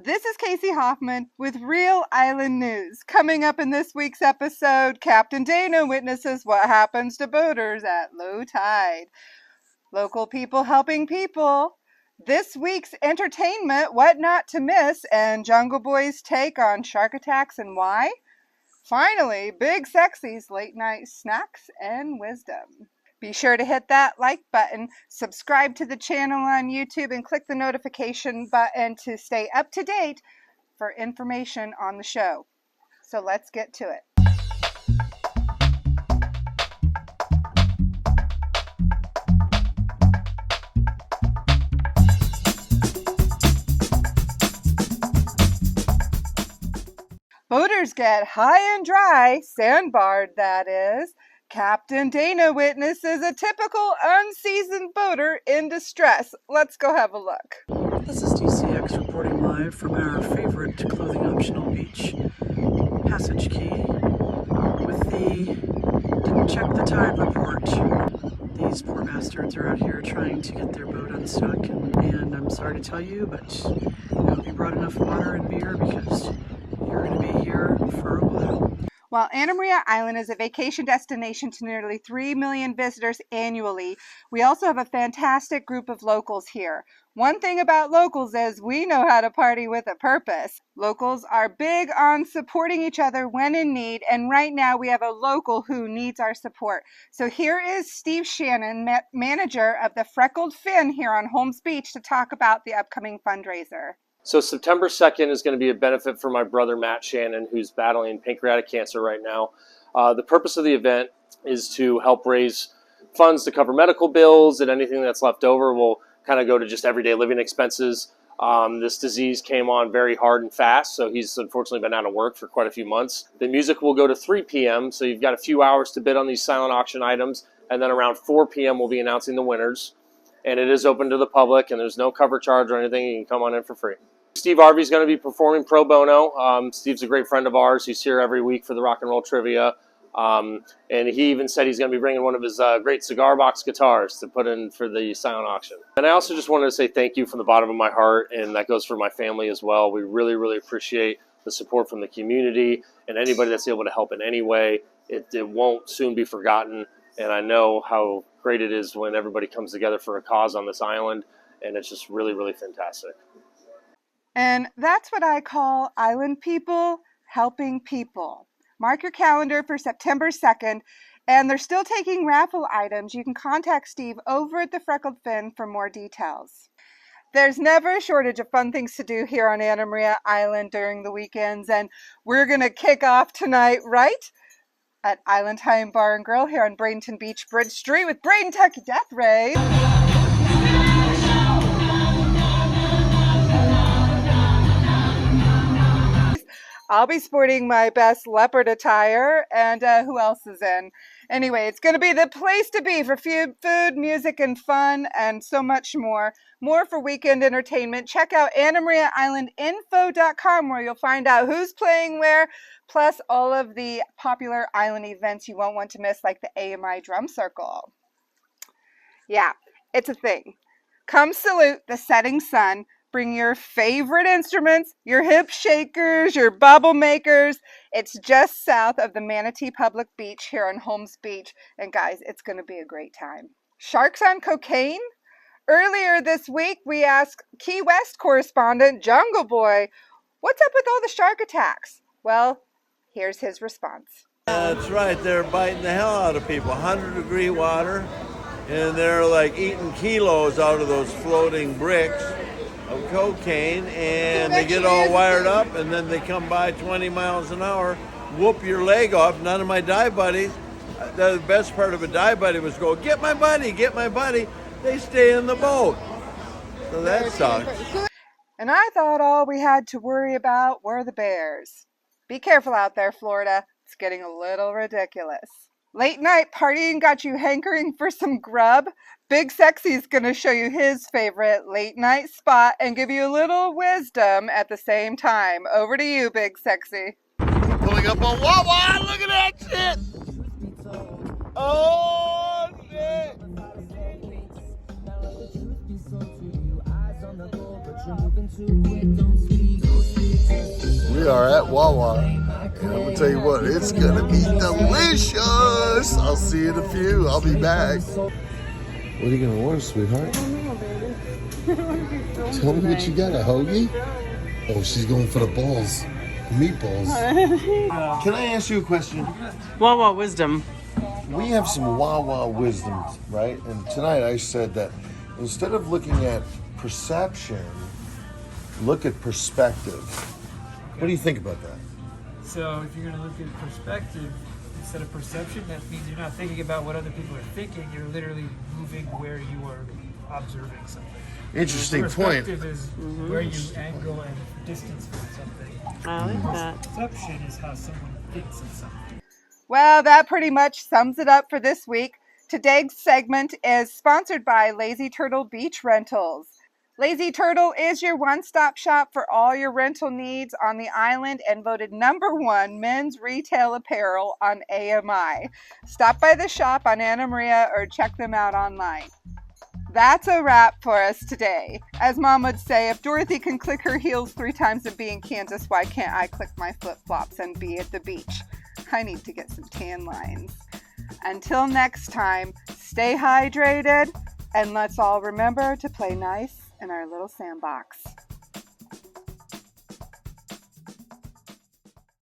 This is Casey Hoffman with Real Island News. Coming up in this week's episode, Captain Dana witnesses what happens to boaters at low tide. Local people helping people. This week's entertainment, what not to miss, and Jungle Boy's take on shark attacks and why. Finally, Big Sexy's late night snacks and wisdom. Be sure to hit that like button, subscribe to the channel on YouTube, and click the notification button to stay up to date for information on the show. So let's get to it. Boaters get high and dry, sandbarred that is. Captain Dana witnesses a typical unseasoned boater in distress. Let's go have a look. This is DCX reporting live from our favorite clothing optional beach, Passage Key, with the didn't check the tide report. These poor bastards are out here trying to get their boat unstuck, and I'm sorry to tell you, but I hope you brought enough water and beer because you're going to be here for a while. While Anna Maria Island is a vacation destination to nearly 3 million visitors annually, we also have a fantastic group of locals here. One thing about locals is we know how to party with a purpose. Locals are big on supporting each other when in need, and right now we have a local who needs our support. So here is Steve Shannon, manager of the Freckled Fin here on Holmes Beach, to talk about the upcoming fundraiser. So September 2nd is going to be a benefit for my brother Matt Shannon, who's battling pancreatic cancer right now. The purpose of the event is to help raise funds to cover medical bills, and anything that's left over will kind of go to just everyday living expenses. This disease came on very hard and fast, so he's unfortunately been out of work for quite a few months. The music will go to 3 p.m., so you've got a few hours to bid on these silent auction items, and then around 4 p.m. we'll be announcing the winners. And it is open to the public, and there's no cover charge or anything. You can come on in for free. Steve Harvey's going to be performing pro bono. Steve's a great friend of ours. He's here every week for the rock and roll trivia. And he even said he's going to be bringing one of his great cigar box guitars to put in for the silent auction. And I also just wanted to say thank you from the bottom of my heart, and that goes for my family as well. We really, really appreciate the support from the community and anybody that's able to help in any way. It won't soon be forgotten, and I know how great it is when everybody comes together for a cause on this island, and it's just really, really fantastic. And that's what I call island people helping people. Mark your calendar for September 2nd, and they're still taking raffle items. You can contact Steve over at the Freckled Fin for more details. There's never a shortage of fun things to do here on Anna Maria Island during the weekends, and we're going to kick off tonight, right? At Island Time Bar and Grill here on Bradenton Beach Bridge Street with Bradentucky Death Rays. I'll be sporting my best leopard attire, and who else is in? Anyway, it's going to be the place to be for food, music, and fun, and so much more. More for weekend entertainment. Check out AnnaMariaIslandInfo.com, where you'll find out who's playing where, plus all of the popular island events you won't want to miss, like the AMI Drum Circle. Yeah, it's a thing. Come salute the setting sun. Bring your favorite instruments, your hip shakers, your bubble makers. It's just south of the Manatee Public Beach here on Holmes Beach. And guys, it's going to be a great time. Sharks on cocaine? Earlier this week, we asked Key West correspondent Jungle Boy, what's up with all the shark attacks? Well, here's his response. That's right. They're biting the hell out of people. 100-degree water, and they're like eating kilos out of those floating bricks of cocaine, and they get all wired up, and then they come by 20 miles an hour, whoop your leg off. None of my dive buddies, the best part of a dive buddy was go, get my buddy, get my buddy. They stay in the boat. So that sucks. And I thought all we had to worry about were the bears. Be careful out there, Florida. It's getting a little ridiculous. Late night partying got you hankering for some grub? Big Sexy's going to show you his favorite late night spot and give you a little wisdom at the same time. Over to you, Big Sexy. Pulling up on Wawa, look at that shit! Oh, shit! Now let the truth be so to you. Eyes on the goal, but you're moving too quick. Don't speak. are at Wawa. And I'm gonna tell you what, it's gonna be delicious. I'll see you in a few. I'll be back. What are you gonna order, sweetheart? I don't know, baby. Tell me what you got, a hoagie? Oh, she's going for the balls. Meatballs. Can I ask you a question? Wawa wisdom. We have some Wawa wisdoms, right? And tonight I said that instead of looking at perception, look at perspective. What do you think about that? So if you're going to look at perspective instead of perception, that means you're not thinking about what other people are thinking. You're literally moving where you are observing something. Interesting point. Perspective is where you angle and distance from something. I like that. Perception is how someone thinks of something. Well, that pretty much sums it up for this week. Today's segment is sponsored by Lazy Turtle Beach Rentals. Lazy Turtle is your one-stop shop for all your rental needs on the island and voted #1 men's retail apparel on AMI. Stop by the shop on Anna Maria or check them out online. That's a wrap for us today. As Mom would say, if Dorothy can click her heels 3 times and be in Kansas, why can't I click my flip-flops and be at the beach? I need to get some tan lines. Until next time, stay hydrated, and let's all remember to play nice in our little sandbox.